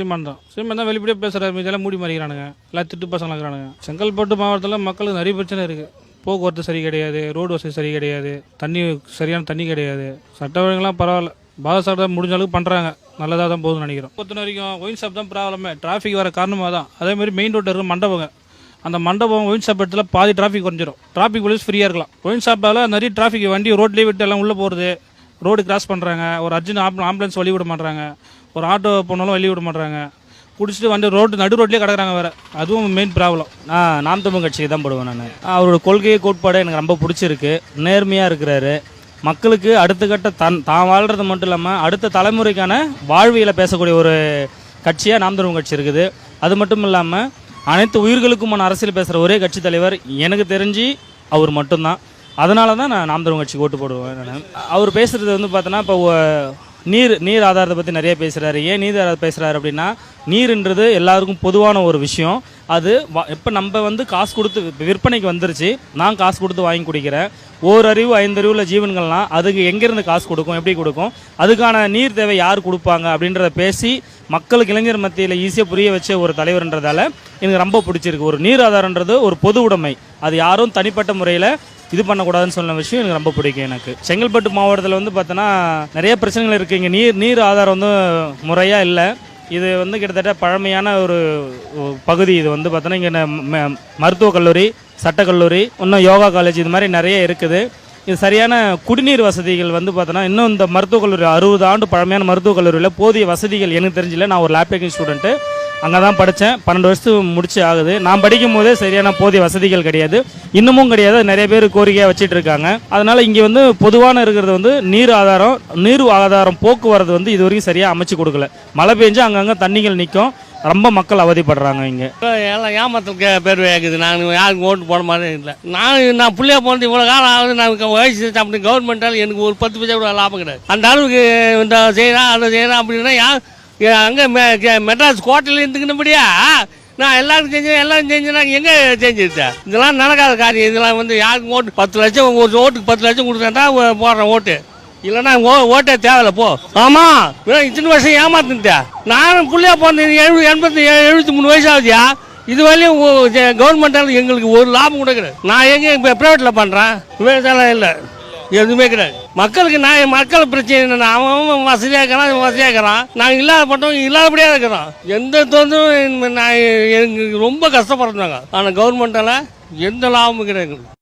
சீமான் தான் வெளிப்படையாக பேசுகிறாரு. இதெல்லாம் மூடி மறிக்கிறானுங்க. எல்லாம் திட்டு பசங்களாக இருக்கிறானுங்க. செங்கல்பட்டு மாவட்டத்தில் மக்களுக்கு நிறைய பிரச்சனை இருக்குது. போக்குவரத்து சரி கிடையாது, ரோடு வசதி சரி கிடையாது, சரியான தண்ணி கிடையாது. சட்ட ஒழுங்கெல்லாம் பரவாயில்ல, பாதசாட்டை முடிஞ்ச அளவுக்கு பண்ணுறாங்க. நல்லதாக தான் போகுதுன்னு நினைக்கிறோம். பொறுத்த வரைக்கும் ஒயின் ஷாப் தான் ப்ராப்ளமே. டிராஃபிக் வர காரணமாக தான். அதேமாதிரி மெயின் ரோட்டில் இருக்கிற மண்டபங்க, அந்த மண்டபம் ஒயின் ஷாப் இடத்துல பாதி டிராஃபிக் குறைஞ்சிடும். டிராஃபிக் போலீஸ் ஃப்ரீயாக இருக்கலாம். ஒயின் ஷாப்பால் நிறைய டிராஃபிக், வண்டி ரோட்லேயே விட்டு எல்லாம் உள்ளே போகிறது, ரோடு கிராஸ் பண்ணுறாங்க. ஒரு அர்ஜென்ட் ஆம்புலன்ஸ் வழி விட மாட்டாங்க, ஒரு ஆட்டோ போனாலும் வழி விட மாட்டாங்க. குடிச்சிட்டு வந்து நடு ரோட்லேயே கிடக்குறாங்க வேறு. அதுவும் மெயின் ப்ராப்ளம். நாம் தமிழ் கட்சிக்கு தான் போடுவேன் நான். அவரோட கொள்கையை கோட்பாடு எனக்கு ரொம்ப பிடிச்சிருக்கு. நேர்மையாக இருக்கிறாரு. மக்களுக்கு அடுத்த கட்ட தான் வாழ்கிறது மட்டும் இல்லாமல் அடுத்த தலைமுறைக்கான வாழ்வியலை பேசக்கூடிய ஒரு கட்சியாக நாம் தமிழ் கட்சி இருக்குது. அது மட்டும் இல்லாமல் அனைத்து உயிர்களுக்குமான அரசியல் பேசுகிற ஒரே கட்சி தலைவர் எனக்கு தெரிஞ்சு அவர் மட்டும்தான். அதனால தான் நான் நாம் தமிழ் கட்சிக்கு ஓட்டு போடுவேன். நான் அவர் பேசுகிறது வந்து பார்த்தோன்னா, இப்போ நீர் ஆதாரத்தை பற்றி நிறைய பேசுகிறாரு. ஏன் நீர் ஆதாரம் பேசுகிறாரு அப்படின்னா, நீருன்றது எல்லாருக்கும் பொதுவான ஒரு விஷயம். அது இப்போ நம்ம வந்து காசு கொடுத்து விற்பனைக்கு வந்துருச்சு, நான் காசு கொடுத்து வாங்கி குடிக்கிறேன். ஓரறிவு 5 அறிவுள்ள ஜீவன்கள்லாம் அதுக்கு எங்கேருந்து காசு கொடுக்கும், எப்படி கொடுக்கும், அதுக்கான நீர் தேவை யார் கொடுப்பாங்க அப்படின்றத பேசி மக்களுக்கு இளைஞர் மத்தியில் ஈஸியாக புரிய வச்ச ஒரு தலைவர்ன்றதால எனக்கு ரொம்ப பிடிச்சிருக்கு. ஒரு நீர் ஆதாரன்றது ஒரு பொது உடைமை, அது யாரும் தனிப்பட்ட முறையில் இது பண்ணக்கூடாதுன்னு சொன்ன விஷயம் எனக்கு ரொம்ப பிடிக்கும். எனக்கு செங்கல்பட்டு மாவட்டத்தில் வந்து பார்த்தோன்னா நிறைய பிரச்சனைகள் இருக்குது. இங்கே நீர் ஆதாரம் வந்து முறையாக இல்லை. இது வந்து கிட்டத்தட்ட பழமையான ஒரு பகுதி. இது வந்து பார்த்தோன்னா இங்கே மருத்துவக் கல்லூரி, சட்டக்கல்லூரி, இன்னும் யோகா காலேஜ், இது மாதிரி நிறைய இருக்குது. இது சரியான குடிநீர் வசதிகள் வந்து பார்த்தோன்னா இன்னும் இந்த மருத்துவக் கல்லூரி 60 ஆண்டு பழமையான மருத்துவக் கல்லூரியில் போதிய வசதிகள் எனக்கு தெரிஞ்சில்லை. நான் ஒரு லேப் டெக்னிக் ஸ்டூடெண்ட்டு, அங்கே தான் படித்தேன். 12 வருஷத்துக்கு முடிச்சு ஆகுது. நான் படிக்கும் போதே சரியான போதிய வசதிகள் கிடையாது, இன்னமும் கிடையாது. நிறைய பேர் கோரிக்கையாக வச்சுட்டு இருக்காங்க. அதனால் இங்கே வந்து பொதுவான இருக்கிறது வந்து நீர் ஆதாரம் போக்குவரத்து வந்து இது வரைக்கும் சரியாக அமைச்சு கொடுக்கல. மழை பெஞ்சு அங்கங்கே தண்ணிகள் நிற்கும். ரொம்ப மக்கள் அவதிப்படுறாங்க. இங்கே எல்லாம் ஏமாத்துக்கு பேர் வைக்குது. நான் யாருக்கும் ஓட்டு போட மாதிரி இல்லை. நான் பிள்ளைய போனது இவ்வளோ காலம் ஆகுது. நான் வயசு அப்படி கவர்மெண்ட்டால் எனக்கு ஒரு 10 பைசா கூட லாபம் கிடையாது. அந்த அளவுக்கு இந்த செய்யலாம் அதை செய்யலாம் அப்படின்னா அங்கே மெட்ராஸ் கோட்டையில் இருந்துக்கினபடியா நான் எல்லாரும் செஞ்சேன். எங்கே செஞ்சுருச்சேன்? இதெல்லாம் நடக்காத காரியம். இதெல்லாம் வந்து யாருக்கும் ஓட்டு 10 லட்சம், ஒரு ஓட்டுக்கு 10 லட்சம் கொடுத்தா போடுறேன் ஓட்டு. இல்லைன்னா ஓட்டே தேவையில்ல போ. ஆமாம், இத்தனை வருஷம் ஏமாத்துட்டா. நானும் பிள்ளையா போனேன். 73 வயசு ஆகுதியா. இது வரையும் கவர்மெண்ட்டால் எங்களுக்கு ஒரு லாபம் கூட கிடையாது. நான் எங்கே இப்போ ப்ரைவேட்டில் பண்ணுறேன், விவசாயம் இல்லை, எதுவுமே கிடையாது. மக்களுக்கு மக்கள் பிரச்சனை என்னென்ன, அவன் வசதியாக இருக்கிறான். நாங்கள் இல்லாத பட்டவங்க இல்லாதபடியாக இருக்கிறோம். எந்த தொந்தரவும் நான் எங்களுக்கு ரொம்ப கஷ்டப்படுறாங்க. ஆனால் கவர்மெண்ட்டால் எந்த லாபமும் கிடையாது.